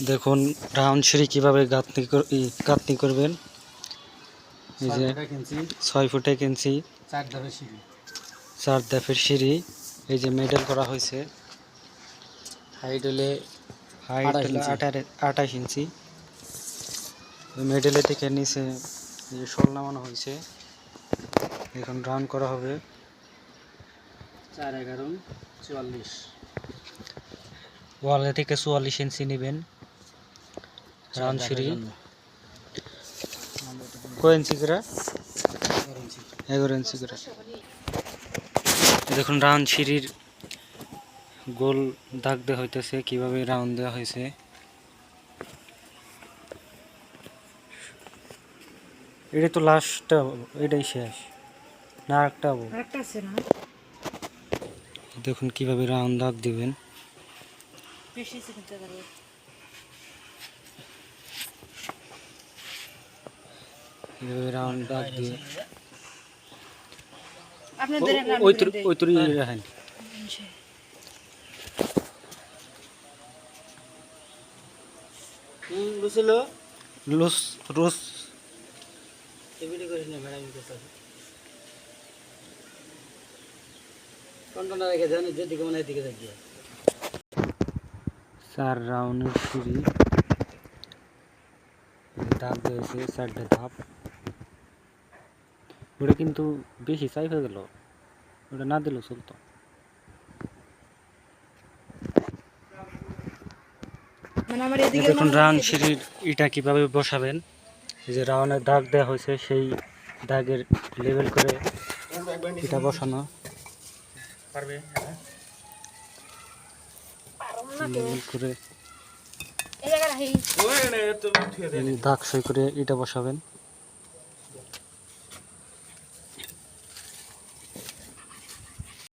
দেখুন রাউন্ড সিঁড়ি কীভাবে গাঁথনি করবেন। এই যে 6 ফুট 1 ইঞ্চি 4 ধাপের সিঁড়ি। এই যে মেডেল করা হয়েছে। হাইট হলে 28 ইঞ্চি। মেডেলে থেকে নিচে শোল নামানো হয়েছে। এখন রাউন্ড করা হবে। 4 11 44 ওয়ালে থেকে 44 ইঞ্চি নেবেন। রাউন্ড সিঁড়ি কয় ইঞ্চি করে? 11 ইঞ্চি করে। দেখুন রাউন্ড সিঁড়ির গোল দাগ দেওয়া হইতেছে, কিভাবে রাউন্ড দেওয়া হয়েছে। এটা তো লাস্টটা, এটাই শেষ না? আরেকটা আছে না? দেখুন কিভাবে রাউন্ড দাগ দিবেন। এভাবে রাউন্ড দাগ দিয়ে ওই তুরি রাখেন। লুস রুস এবিডি করিস না ম্যাডাম কথা কন্ট্রোল রেখে দেন, যেদিকে মনে হয় এদিকে যাই। 4 রাউন্ডের সিঁড়ি দাগ দিয়েছে, 4টে ধাপ। ওটা কিন্তু বেশি চাইপ হয়ে গেল, ওটা না দিলেও চলতো। দেখুন রাউন্ড সিঁড়ির ইটা কিভাবে বসাবেন। এই যে রাউন্ডের দাগ দেওয়া হয়েছে, সেই দাগের লেবেল করে এটা বসানো পারবে। লেবেল করে দাগ সই করে এটা বসাবেন।